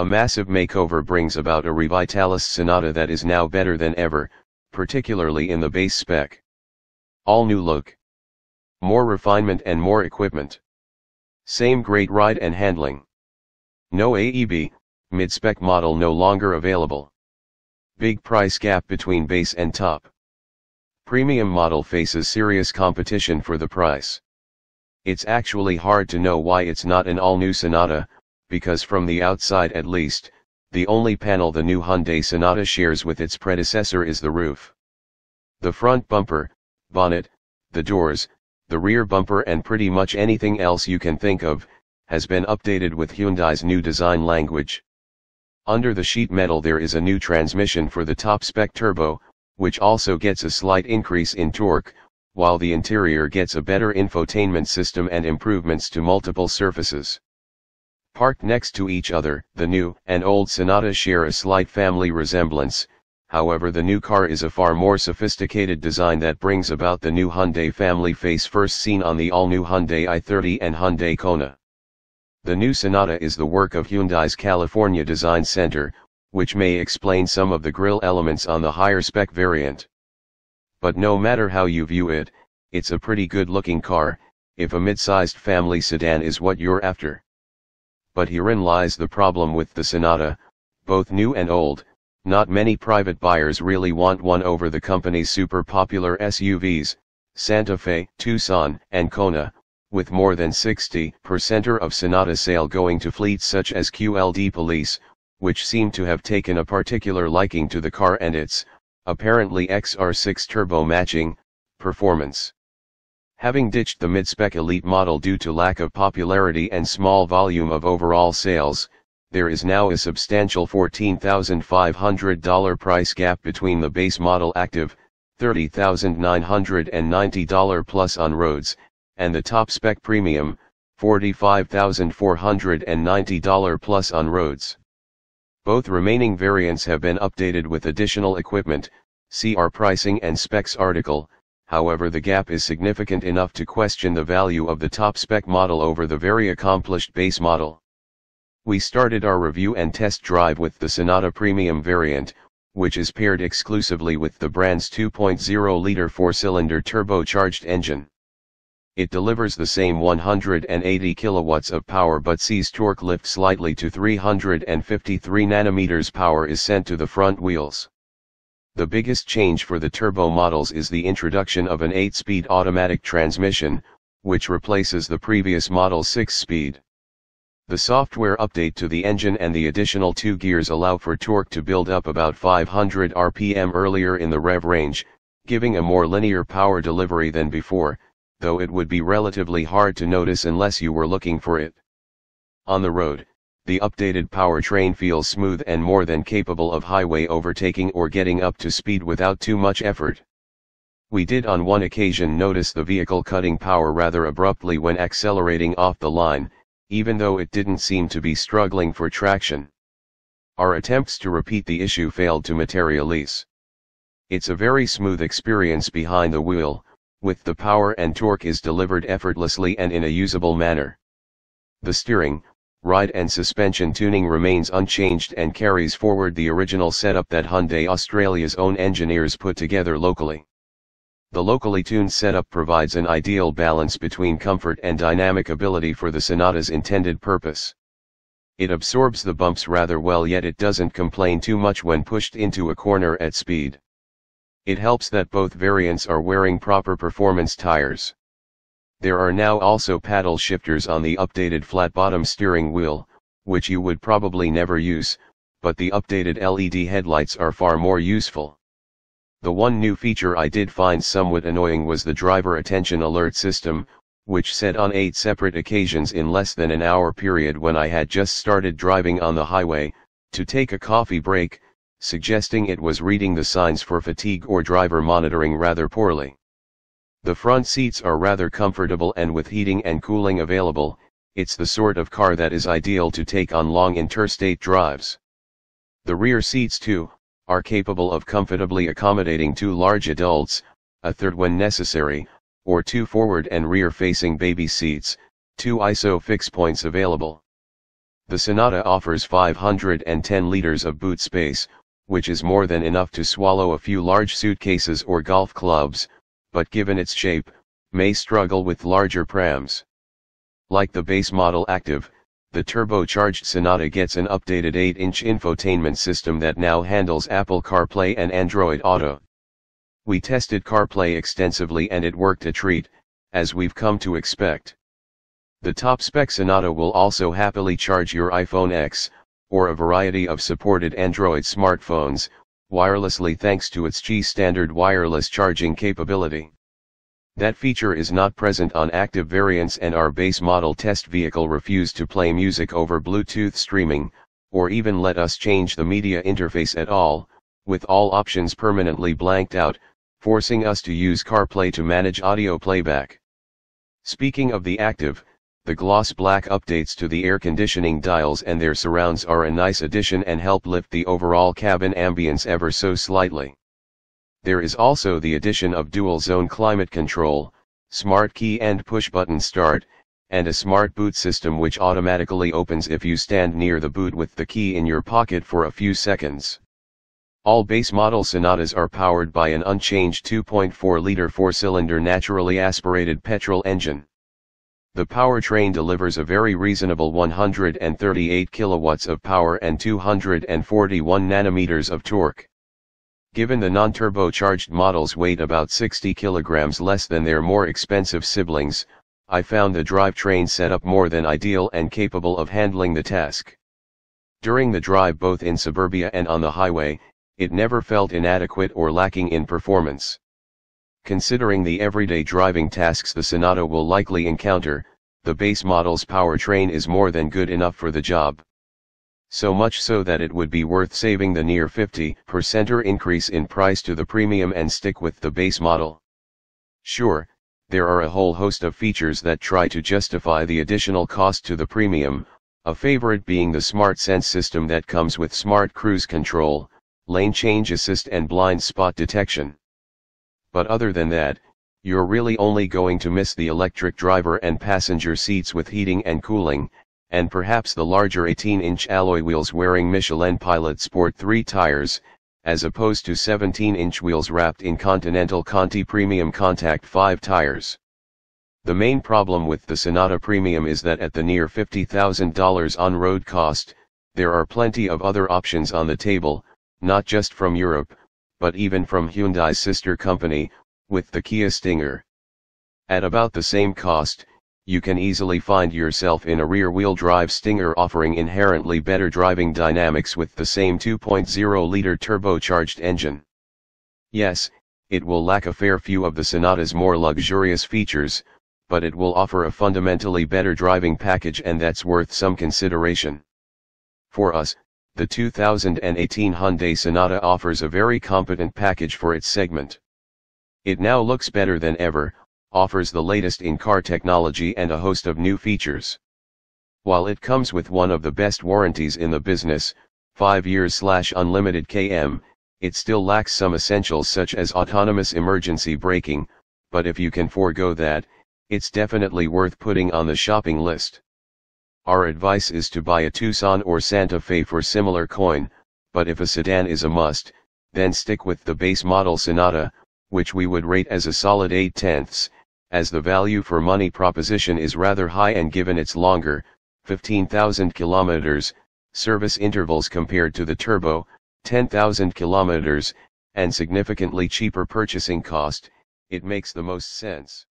A massive makeover brings about a revitalised Sonata that is now better than ever, particularly in the base spec. All new look. More refinement and more equipment. Same great ride and handling. No AEB, mid-spec model no longer available. Big price gap between base and top. Premium model faces serious competition for the price. It's actually hard to know why it's not an all-new Sonata, because from the outside at least, the only panel the new Hyundai Sonata shares with its predecessor is the roof. The front bumper, bonnet, the doors, the rear bumper and pretty much anything else you can think of, has been updated with Hyundai's new design language. Under the sheet metal there is a new transmission for the top-spec turbo, which also gets a slight increase in torque, while the interior gets a better infotainment system and improvements to multiple surfaces. Parked next to each other, the new and old Sonata share a slight family resemblance, however the new car is a far more sophisticated design that brings about the new Hyundai family face first seen on the all-new Hyundai i30 and Hyundai Kona. The new Sonata is the work of Hyundai's California Design Center, which may explain some of the grille elements on the higher spec variant. But no matter how you view it, it's a pretty good looking car, if a mid-sized family sedan is what you're after. But herein lies the problem with the Sonata, both new and old. Not many private buyers really want one over the company's super popular SUVs, Santa Fe, Tucson, and Kona, with more than 60% of Sonata sale going to fleets such as QLD Police, which seem to have taken a particular liking to the car and its, apparently XR6 turbo matching, performance. Having ditched the mid-spec elite model due to lack of popularity and small volume of overall sales, there is now a substantial $14,500 price gap between the base model active, $30,990 plus on roads, and the top-spec premium, $45,490 plus on roads. Both remaining variants have been updated with additional equipment, see our pricing and specs article. However, the gap is significant enough to question the value of the top-spec model over the very accomplished base model. We started our review and test drive with the Sonata Premium variant, which is paired exclusively with the brand's 2.0-liter 4-cylinder turbocharged engine. It delivers the same 180 kilowatts of power but sees torque lift slightly to 353 nanometers. Power is sent to the front wheels. The biggest change for the turbo models is the introduction of an 8-speed automatic transmission, which replaces the previous model's 6-speed. The software update to the engine and the additional 2 gears allow for torque to build up about 500 rpm earlier in the rev range, giving a more linear power delivery than before, though it would be relatively hard to notice unless you were looking for it. On the road, the updated powertrain feels smooth and more than capable of highway overtaking or getting up to speed without too much effort. We did on one occasion notice the vehicle cutting power rather abruptly when accelerating off the line, even though it didn't seem to be struggling for traction. Our attempts to repeat the issue failed to materialize. It's a very smooth experience behind the wheel, with the power and torque is delivered effortlessly and in a usable manner. The steering, ride and suspension tuning remains unchanged and carries forward the original setup that Hyundai Australia's own engineers put together locally. The locally tuned setup provides an ideal balance between comfort and dynamic ability for the Sonata's intended purpose. It absorbs the bumps rather well, yet it doesn't complain too much when pushed into a corner at speed. It helps that both variants are wearing proper performance tires. There are now also paddle shifters on the updated flat-bottom steering wheel, which you would probably never use, but the updated LED headlights are far more useful. The one new feature I did find somewhat annoying was the driver attention alert system, which said on 8 separate occasions in less than an hour period when I had just started driving on the highway, to take a coffee break, suggesting it was reading the signs for fatigue or driver monitoring rather poorly. The front seats are rather comfortable and with heating and cooling available, it's the sort of car that is ideal to take on long interstate drives. The rear seats too, are capable of comfortably accommodating 2 large adults, a third when necessary, or 2 forward and rear facing baby seats, 2 ISO fix points available. The Sonata offers 510 liters of boot space, which is more than enough to swallow a few large suitcases or golf clubs, but given its shape, may struggle with larger prams. Like the base model Active, the turbocharged Sonata gets an updated 8-inch infotainment system that now handles Apple CarPlay and Android Auto. We tested CarPlay extensively and it worked a treat, as we've come to expect. The top-spec Sonata will also happily charge your iPhone X, or a variety of supported Android smartphones, wirelessly thanks to its Qi standard wireless charging capability. That feature is not present on Active variants, and our base model test vehicle refused to play music over Bluetooth streaming, or even let us change the media interface at all, with all options permanently blanked out, forcing us to use CarPlay to manage audio playback. Speaking of the Active, the gloss black updates to the air conditioning dials and their surrounds are a nice addition and help lift the overall cabin ambience ever so slightly. There is also the addition of dual-zone climate control, smart key and push-button start, and a smart boot system which automatically opens if you stand near the boot with the key in your pocket for a few seconds. All base model Sonatas are powered by an unchanged 2.4-liter 4-cylinder naturally aspirated petrol engine. The powertrain delivers a very reasonable 138 kilowatts of power and 241 nanometers of torque. Given the non-turbocharged models weight about 60 kilograms less than their more expensive siblings, I found the drivetrain setup more than ideal and capable of handling the task. During the drive both in suburbia and on the highway, it never felt inadequate or lacking in performance. Considering the everyday driving tasks the Sonata will likely encounter, the base model's powertrain is more than good enough for the job. So much so that it would be worth saving the near 50% increase in price to the premium and stick with the base model. Sure, there are a whole host of features that try to justify the additional cost to the premium, a favorite being the Smart Sense system that comes with smart cruise control, lane change assist and blind spot detection. But other than that, you're really only going to miss the electric driver and passenger seats with heating and cooling, and perhaps the larger 18-inch alloy wheels wearing Michelin Pilot Sport 3 tires, as opposed to 17-inch wheels wrapped in Continental Conti Premium Contact 5 tires. The main problem with the Sonata Premium is that at the near $50,000 on-road cost, there are plenty of other options on the table, not just from Europe, but even from Hyundai's sister company, with the Kia Stinger. At about the same cost, you can easily find yourself in a rear-wheel drive Stinger offering inherently better driving dynamics with the same 2.0-liter turbocharged engine. Yes, it will lack a fair few of the Sonata's more luxurious features, but it will offer a fundamentally better driving package, and that's worth some consideration. For us, the 2018 Hyundai Sonata offers a very competent package for its segment. It now looks better than ever, offers the latest in car technology and a host of new features. While it comes with one of the best warranties in the business, 5 years/unlimited km, it still lacks some essentials such as autonomous emergency braking, but if you can forego that, it's definitely worth putting on the shopping list. Our advice is to buy a Tucson or Santa Fe for similar coin, but if a sedan is a must, then stick with the base model Sonata, which we would rate as a solid 8/10, as the value for money proposition is rather high, and given its longer, 15,000 kilometers, service intervals compared to the turbo, 10,000 kilometers, and significantly cheaper purchasing cost, it makes the most sense.